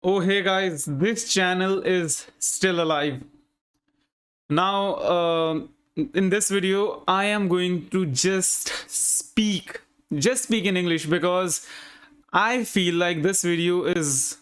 Oh, hey guys, this channel is still alive. Now, in this video, I am going to just speak in English because I feel like this video is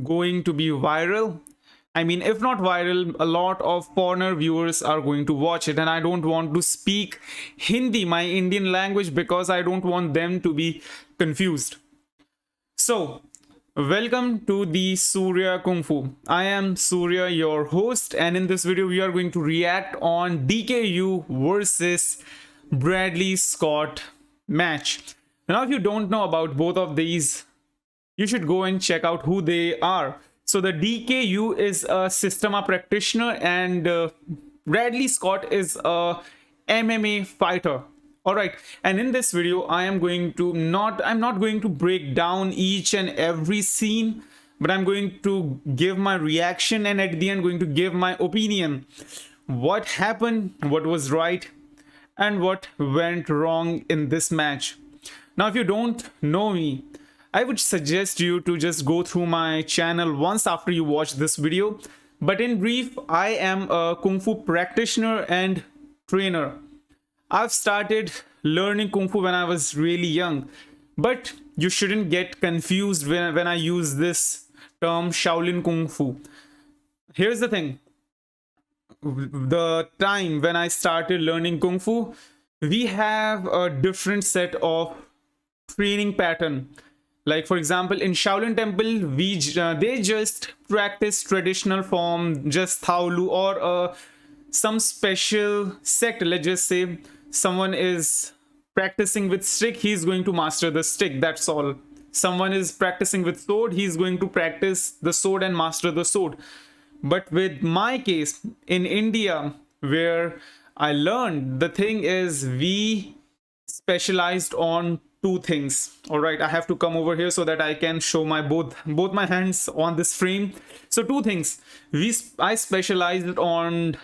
going to be viral. I mean, if not viral, a lot of foreigner viewers are going to watch it, and I don't want to speak Hindi, my Indian language, because I don't want them to be confused. So, welcome to the Surya Kung Fu. I am Surya, your host, and in this video, we are going to react on DK Yoo versus Bradley Scott match. Now, if you don't know about both of these, you should go and check out who they are. So, the DK Yoo is a Systema practitioner, and Bradley Scott is a MMA fighter. All right, and in this video I'm not going to break down each and every scene, but I'm going to give my reaction, and at the end going to give my opinion, what happened, what was right, and what went wrong in this match. Now, if you don't know me, I would suggest you to just go through my channel once after you watch this video. But in brief, I am a Kung Fu practitioner and trainer. I've started learning Kung Fu when I was really young, but you shouldn't get confused when I use this term Shaolin Kung Fu. Here's the thing, the time when I started learning Kung Fu, we have a different set of training pattern. Like for example, in Shaolin Temple, they just practice traditional form, just Taolu or some special sect. Let's just say someone is practicing with stick, he's going to master the stick, that's all. Someone is practicing with sword, he's going to practice the sword and master the sword. But with my case in India, where I learned, the thing is we specialized on two things. All right, I have to come over here so that I can show my both my hands on this frame. So two things, I specialized on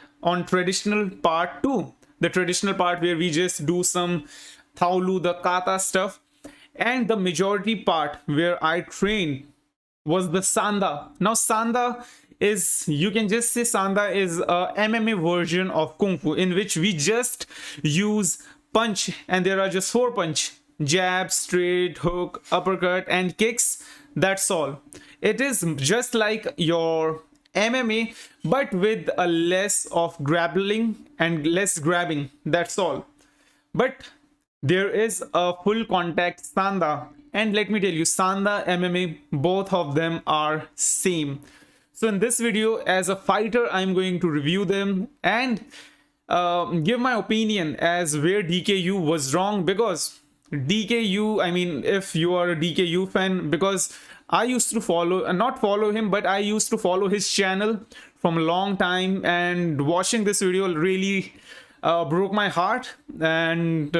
traditional part too, the traditional part where we just do some Taolu, the kata stuff, and the majority part where I trained was the Sanda. Now, Sanda is, you can just say Sanda is a MMA version of Kung Fu, in which we just use punch, and there are just four punch: jab, straight, hook, uppercut, and kicks. That's all. It is just like your MMA, but with a less of grappling and less grabbing. That's all. But there is a full contact Sanda, and let me tell you, Sanda MMA, both of them are same. So in this video, as a fighter, I'm going to review them and give my opinion as where DK Yoo was wrong, because DK Yoo, I mean, if you are a DK Yoo fan, because I used to follow, not follow him, but I used to follow his channel from a long time, and watching this video really broke my heart, and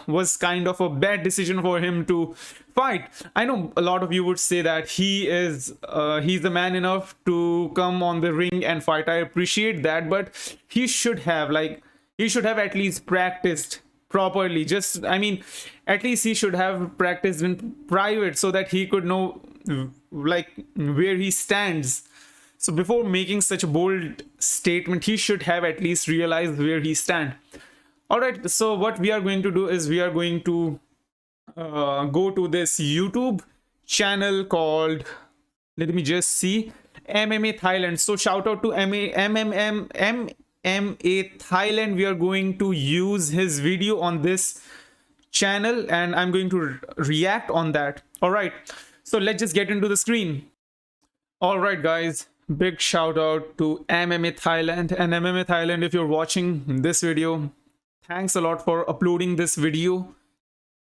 was kind of a bad decision for him to fight. I know a lot of you would say that he's the man enough to come on the ring and fight. I appreciate that, but he should have at least practiced properly. Just, I mean, at least he should have practiced in private so that he could know like where he stands. So before making such a bold statement, he should have at least realized where he stands. All right, so what we are going to do is we are going to go to this YouTube channel called, let me just see, MMA Thailand. So shout out to MMA Thailand. We are going to use his video on this channel, and I'm going to react on that. All right, so let's just get into the screen. All right, guys, big shout out to MMA Thailand. And MMA Thailand, if you're watching this video, thanks a lot for uploading this video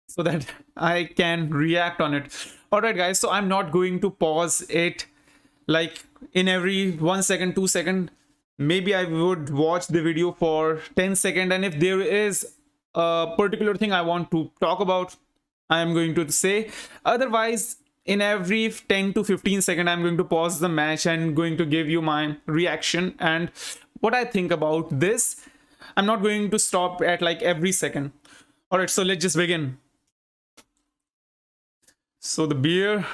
so that I can react on it. All right, guys, so I'm not going to pause it like in every 1 second, 2 second. Maybe I would watch the video for 10 seconds, and if there is a particular thing I want to talk about, I am going to say. Otherwise, in every 10 to 15 seconds, I'm going to pause the match and going to give you my reaction and what I think about this. I'm not going to stop at like every second. All right, so let's just begin. So the beer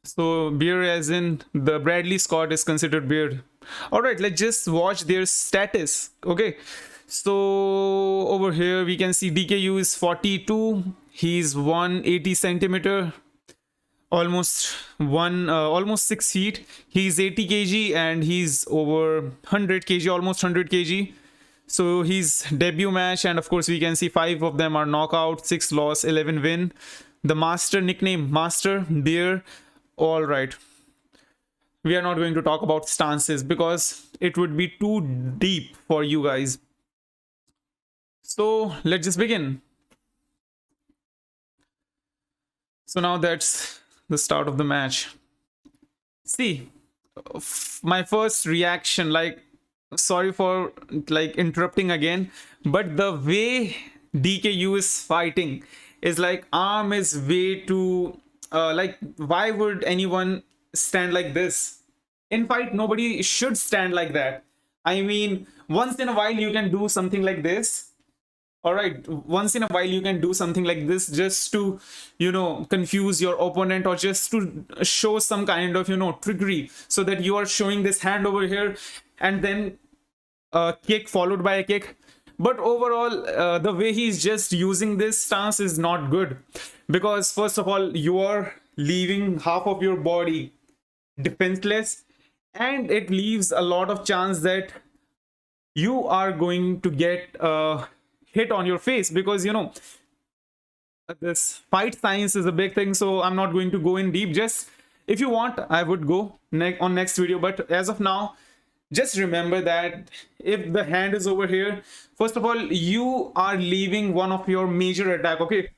So beer as in the Bradley Scott is considered beard. All right, let's just watch their status. Okay, so over here we can see DK Yoo is 42. He's 180 centimeter, almost 6 feet. He's 80 kg and he's over 100 kg, almost 100 kg. So his debut match, and of course we can see 5 of them are knockout, 6 loss, 11 win. The master nickname Master Beer. All right, we are not going to talk about stances because it would be too deep for you guys. So let's just begin. So now that's the start of the match. See, my first reaction, like, sorry for like interrupting again, but the way DK Yoo is fighting is like arm is way too like, why would anyone stand like this? In fight, nobody should stand like that. I mean, once in a while you can do something like this. All right, once in a while you can do something like this just to, confuse your opponent, or just to show some kind of, trickery, so that you are showing this hand over here and then a kick followed by a kick. But overall, the way he's just using this stance is not good, because first of all, you are leaving half of your body defenseless, and it leaves a lot of chance that you are going to get hit on your face, because this fight science is a big thing, so I'm not going to go in deep. Just, if you want, I would go on next video, but as of now, just remember that if the hand is over here, first of all, you are leaving one of your major attack. Okay,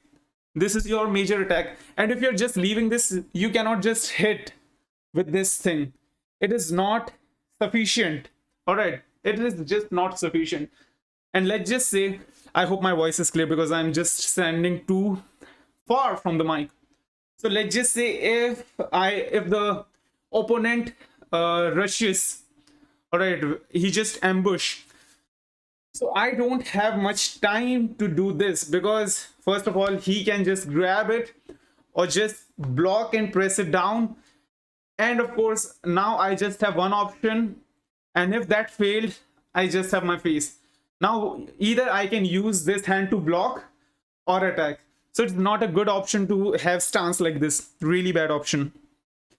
this is your major attack, and if you're just leaving this, you cannot just hit with this thing. It is not sufficient. All right, it is just not sufficient. And let's just say, I hope my voice is clear because I'm just standing too far from the mic. So let's just say if the opponent rushes, all right, he just ambush. So I don't have much time to do this, because first of all, he can just grab it or just block and press it down. And of course, now I just have one option. And if that failed, I just have my face. Now, either I can use this hand to block or attack. So it's not a good option to have stance like this. Really bad option.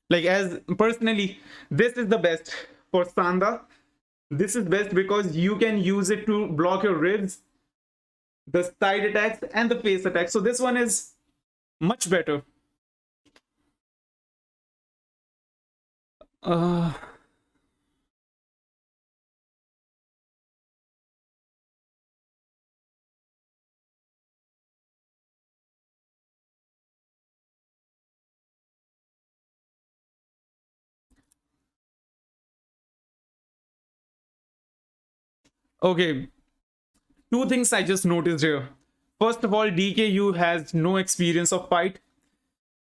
Like, as personally, this is the best for Sanda. This is best because you can use it to block your ribs, the side attacks, and the face attacks. So this one is much better. Okay, two things I just noticed here. First of all, DK Yoo has no experience of fight,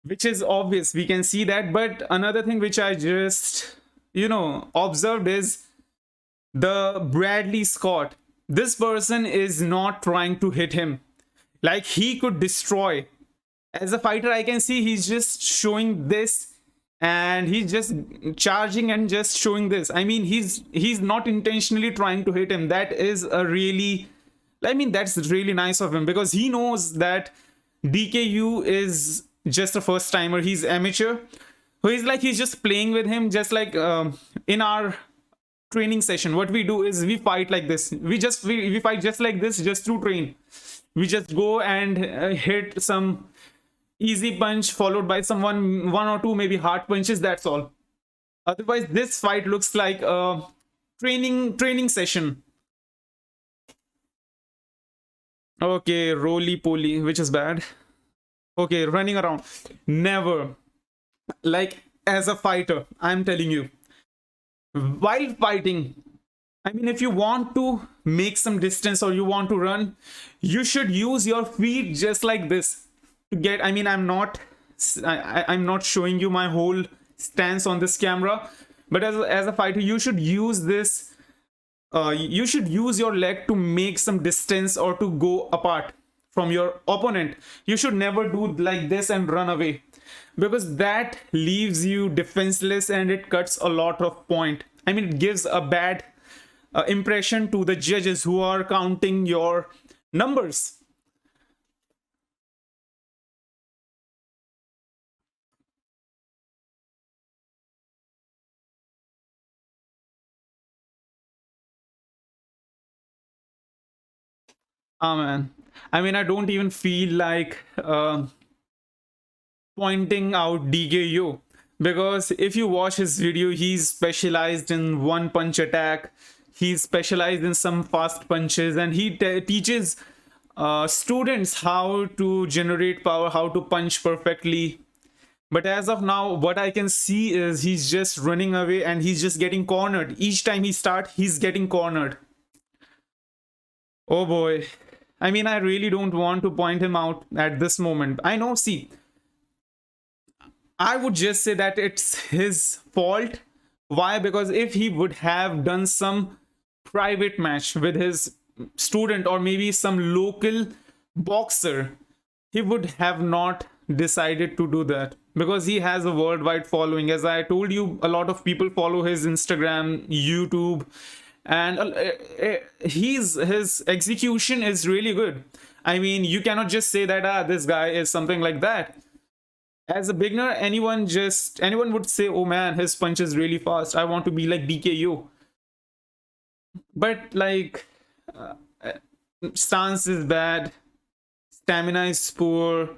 which is obvious. We can see that. But another thing which I just, observed is the Bradley Scott. This person is not trying to hit him. Like, he could destroy. As a fighter, I can see he's just showing this, and he's just charging and just showing this. I mean, he's not intentionally trying to hit him. That is a really, that's really nice of him, because he knows that DK Yoo is just a first timer. He's amateur. So he's just playing with him, just like in our training session. What we do is we fight like this. We fight just like this, just to train. We just go and hit some easy punch followed by one or two maybe hard punches. That's all. Otherwise, this fight looks like a training session. Okay, roly poly, which is bad. Okay, running around. Never. Like, as a fighter, I'm telling you, while fighting, if you want to make some distance or you want to run, you should use your feet just like this to get. I'm not showing you my whole stance on this camera, but as a fighter, you should use this. You should use your leg to make some distance or to go apart from your opponent. You should never do like this and run away. because that leaves you defenseless and it cuts a lot of point. I mean, it gives a bad impression to the judges who are counting your numbers. Ah, man. I mean, I don't even feel like pointing out DK Yoo, because if you watch his video, he's specialized in one punch attack. He's specialized in some fast punches, and he teaches students how to generate power, how to punch perfectly. But as of now, what I can see is he's just running away and he's just getting cornered. Each time he starts, he's getting cornered. Oh boy. I mean, I really don't want to point him out at this moment. I know, see, I would just say that it's his fault. Why? Because if he would have done some private match with his student or maybe some local boxer, he would have not decided to do that, because he has a worldwide following. As I told you, a lot of people follow his Instagram, YouTube, and his execution is really good. I mean, you cannot just say that this guy is something like that. As a beginner, anyone would say, oh man, his punch is really fast, I want to be like DK Yoo. But like, uh, stance is bad, stamina is poor.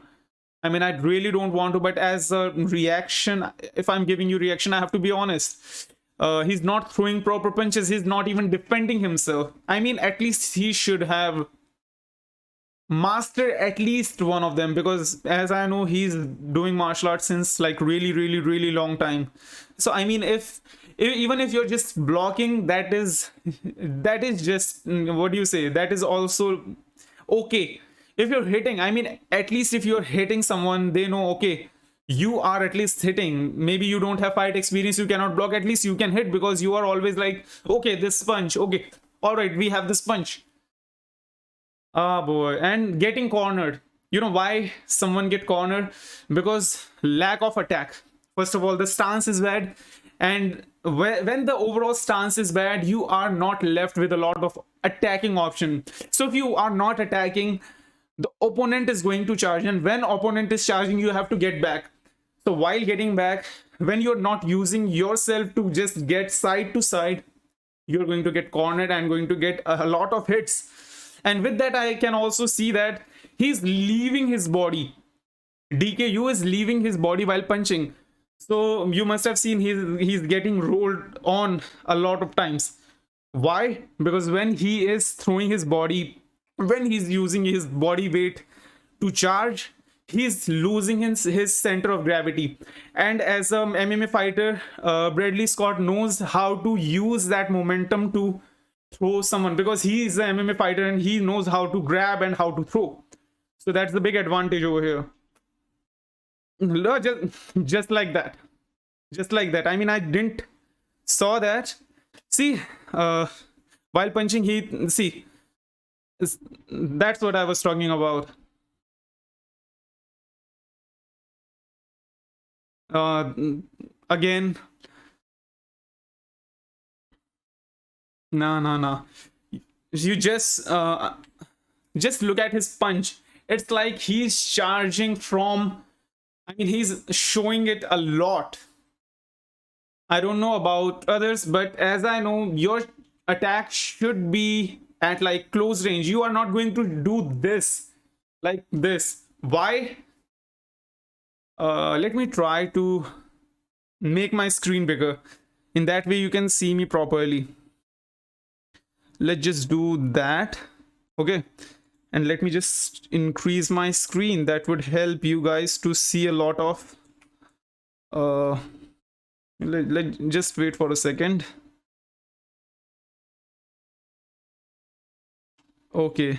I mean, I really don't want to, but as a reaction, if I'm giving you reaction, I have to be honest. He's not throwing proper punches, he's not even defending himself. I mean, at least he should have mastered at least one of them, because as I know, he's doing martial arts since like really long time. So I mean, if even if you're just blocking, that is just, what do you say, that is also okay. If you're hitting, I mean, at least if you're hitting someone, they know, okay, you are at least hitting. Maybe you don't have fight experience, you cannot block, at least you can hit, because you are always like, okay, this punch, okay, all right, we have this punch. Ah, boy. And getting cornered, you know why someone get cornered? Because lack of attack. First of all, the stance is bad, and when the overall stance is bad, you are not left with a lot of attacking option. So if you are not attacking, the opponent is going to charge, and when opponent is charging, you have to get back. So while getting back, when you're not using yourself to just get side to side, you're going to get cornered and going to get a lot of hits. And with that, I can also see that he's leaving his body. DK Yoo is leaving his body while punching. So you must have seen he's getting rolled on a lot of times. Why? Because when he is throwing his body, when he's using his body weight to charge, he's losing his center of gravity. And as an MMA fighter, Bradley Scott knows how to use that momentum to throw someone, because he is an MMA fighter and he knows how to grab and how to throw. So that's the big advantage over here. No, just like that. Just like that. I mean, I didn't saw that. See, while punching, he see. That's what I was talking about. Uh, Again, no. You just look at his punch. It's like he's charging from. I mean, he's showing it a lot. I don't know about others, but as I know, your attack should be at like close range. You are not going to do this like this. Why? Let me try to make my screen bigger. In that way, you can see me properly. Let's just do that. Okay. And let me just increase my screen. That would help you guys to see a lot of let just wait for a second. Okay.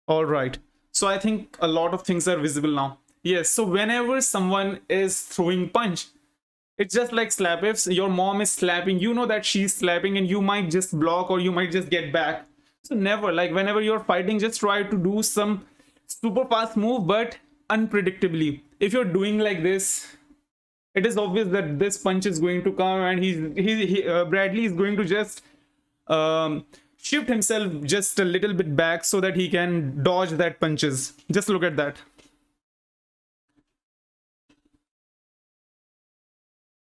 All right. So I think a lot of things are visible now. Yes. So whenever someone is throwing punch, it's just like slap. If your mom is slapping, you know that she's slapping and you might just block or you might just get back. So never, like whenever you're fighting, just try to do some super fast move, but unpredictably. if you're doing like this, it is obvious that this punch is going to come, and Bradley is going to just shift himself just a little bit back so that he can dodge that punches. Just look at that.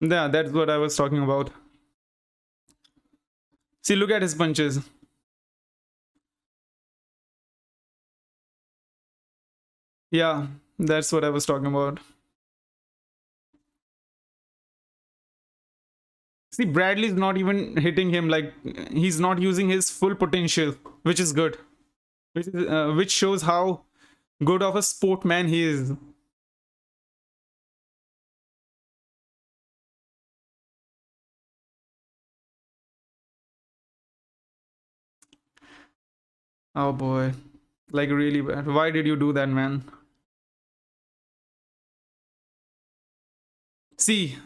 Yeah, that's what I was talking about. See, look at his punches. Yeah, that's what I was talking about. See, Bradley's not even hitting him, like he's not using his full potential, which is good. Which shows how good of a sportman he is. Oh boy, like really bad. Why did you do that, man? See,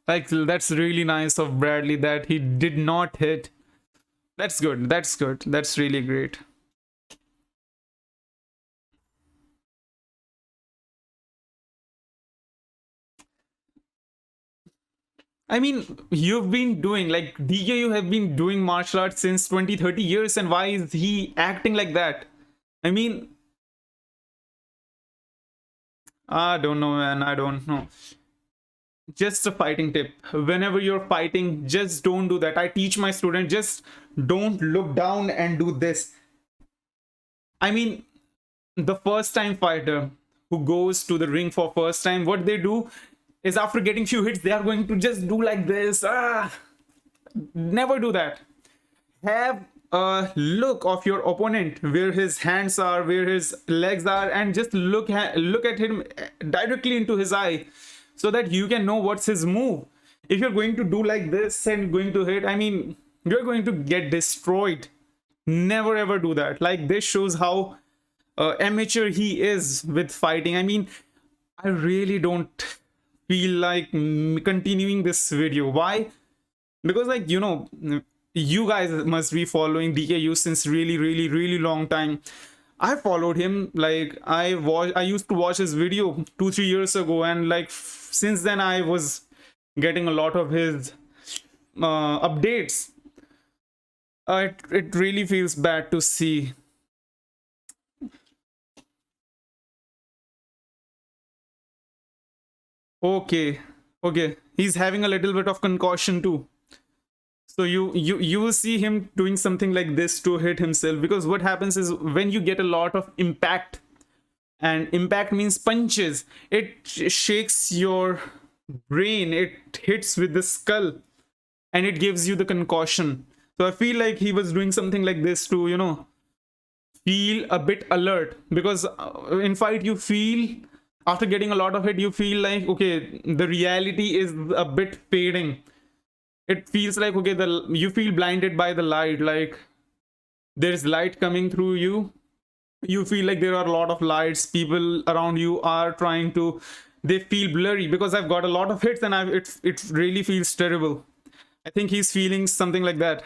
like that's really nice of Bradley that he did not hit. That's good. That's good. That's really great. I mean, you've been doing like DK, you have been doing martial arts since 20, 30 years, and why is he acting like that? I mean, I don't know, man. I don't know. Just a fighting tip. Whenever you're fighting, just don't do that. I teach my student, just don't look down and do this. I mean, the first time fighter who goes to the ring for first time, what they do is after getting few hits, they are going to just do like this. Never do that. Have a look of your opponent, where his hands are, where his legs are, and just look at him directly into his eye, so that you can know what's his move. If you're going to do like this and going to hit, I mean, you're going to get destroyed. Never ever do that. Like, this shows how amateur he is with fighting. I mean, I really don't feel like continuing this video. Why? Because, like, you know, you guys must be following DK Yoo since really long time. I followed him, like I used to watch his video 2-3 years ago, and like since then I was getting a lot of his updates. It really feels bad to see. Okay, okay, he's having a little bit of concussion too. So you will see him doing something like this to hit himself, because what happens is when you get a lot of impact, and impact means punches, it shakes your brain, it hits with the skull, and it gives you the concussion. So I feel like he was doing something like this to, you know, feel a bit alert, because in fight you feel, after getting a lot of it, you feel like, okay, the reality is a bit fading. It feels like, okay, you feel blinded by the light, like there's light coming through you. You feel like there are a lot of lights, people around you are trying to, they feel blurry, because I've got a lot of hits and it really feels terrible. I think he's feeling something like that.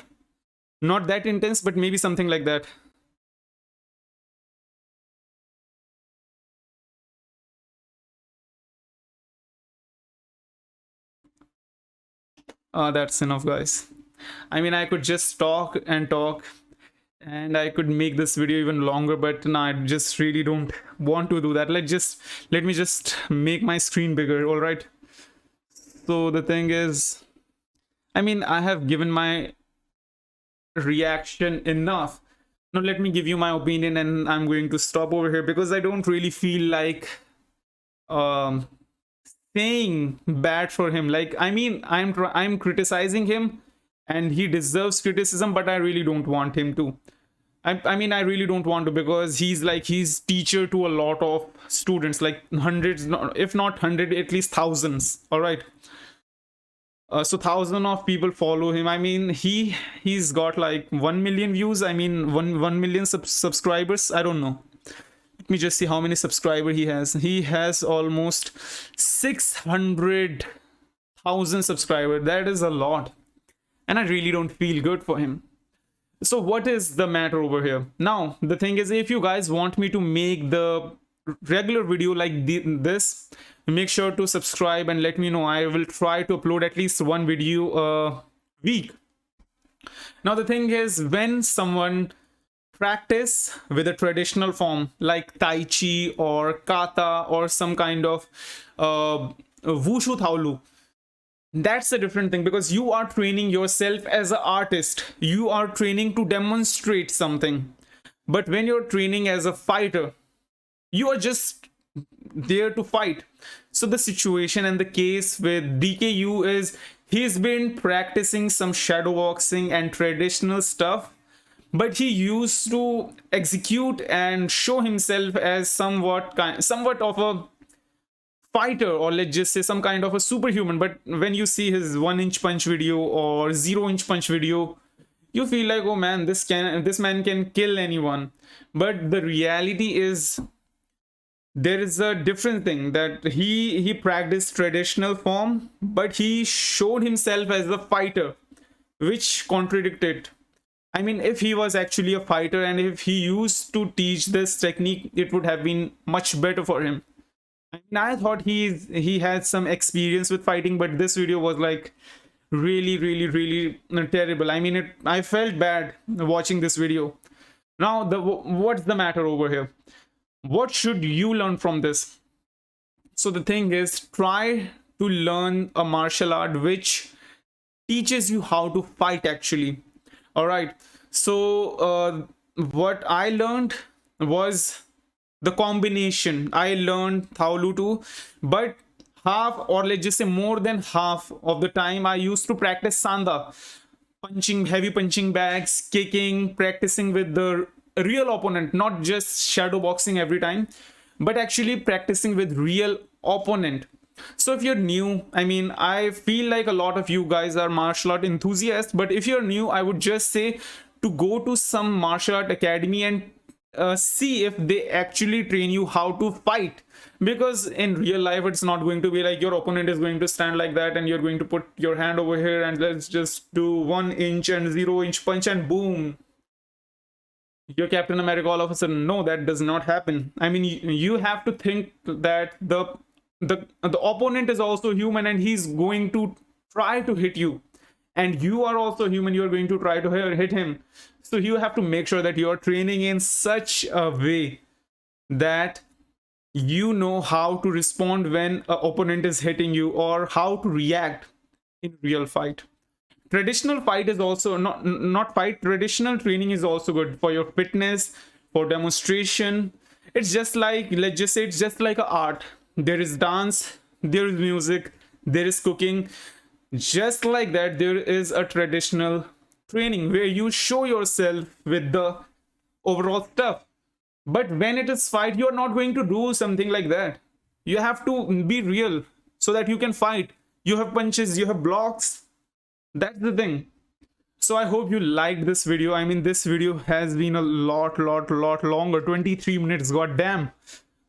Not that intense, but maybe something like that. That's enough, guys. I mean, I could just talk and talk, and I could make this video even longer, but no, I just really don't want to do that. Let me just make my screen bigger. All right. So the thing is, I mean, I have given my reaction enough. Now let me give you my opinion, and I'm going to stop over here, because I don't really feel like saying bad for him. Like, I mean, I'm criticizing him, and he deserves criticism, but I really don't want him to. I mean, I really don't want to, because he's teacher to a lot of students, like hundreds, if not hundred, at least thousands. All right. So thousand of people follow him. I mean, he's got like 1 million views. I mean, 1 million subscribers. I don't know. Let me just see how many subscribers he has. He has almost 600,000 subscribers. That is a lot, and I really don't feel good for him. So what is the matter over here? Now the thing is, if you guys want me to make the regular video like this, make sure to subscribe and let me know. I will try to upload at least one video a week. Now the thing is, when someone practice with a traditional form like tai chi or kata or some kind of wushu taolu, that's a different thing, because you are training yourself as an artist, you are training to demonstrate something. But when you're training as a fighter, you are just there to fight. So the situation and the case with DK Yoo is, he's been practicing some shadow boxing and traditional stuff, but he used to execute and show himself as somewhat of a fighter, or let's just say some kind of a superhuman. But when you see his 1-inch punch video or 0-inch punch video, you feel like, oh man, this man can kill anyone. But the reality is, there is a different thing, that he practiced traditional form, but he showed himself as a fighter, which contradicted. I mean, if he was actually a fighter and if he used to teach this technique, it would have been much better for him. I mean, I thought he had some experience with fighting, but this video was like really, really, really terrible. I mean, I felt bad watching this video. Now, what's the matter over here? What should you learn from this? So the thing is, try to learn a martial art which teaches you how to fight actually. All right. So what I learned was the combination. I learned Taolu too, but half, or let's just say more than half of the time, I used to practice Sanda, punching, heavy punching bags, kicking, practicing with the real opponent, not just shadow boxing every time, but actually practicing with real opponent. So if you're new, I mean, I feel like a lot of you guys are martial art enthusiasts, but if you're new, I would just say to go to some martial art academy and see if they actually train you how to fight. Because in real life, it's not going to be like your opponent is going to stand like that and you're going to put your hand over here and let's just do 1-inch and 0-inch punch and boom, you're Captain America all of a sudden. No, that does not happen. I mean, you have to think that the opponent is also human and he's going to try to hit you, and you are also human, you're going to try to hit him. So you have to make sure that you're training in such a way that you know how to respond when an opponent is hitting you, or how to react in real fight. Traditional fight is also not fight, traditional training is also good for your fitness, for demonstration. It's just like, let's just say, it's just like a art. There is dance, there is music, there is cooking. Just like that, there is a traditional training where you show yourself with the overall stuff. But when it is fight, you're not going to do something like that. You have to be real so that you can fight. You have punches, you have blocks. That's the thing. So I hope you liked this video. I mean, this video has been a lot longer, 23 minutes, goddamn.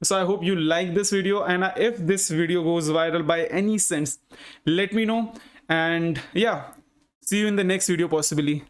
So I hope you like this video, and if this video goes viral by any sense, let me know. And yeah, see you in the next video possibly.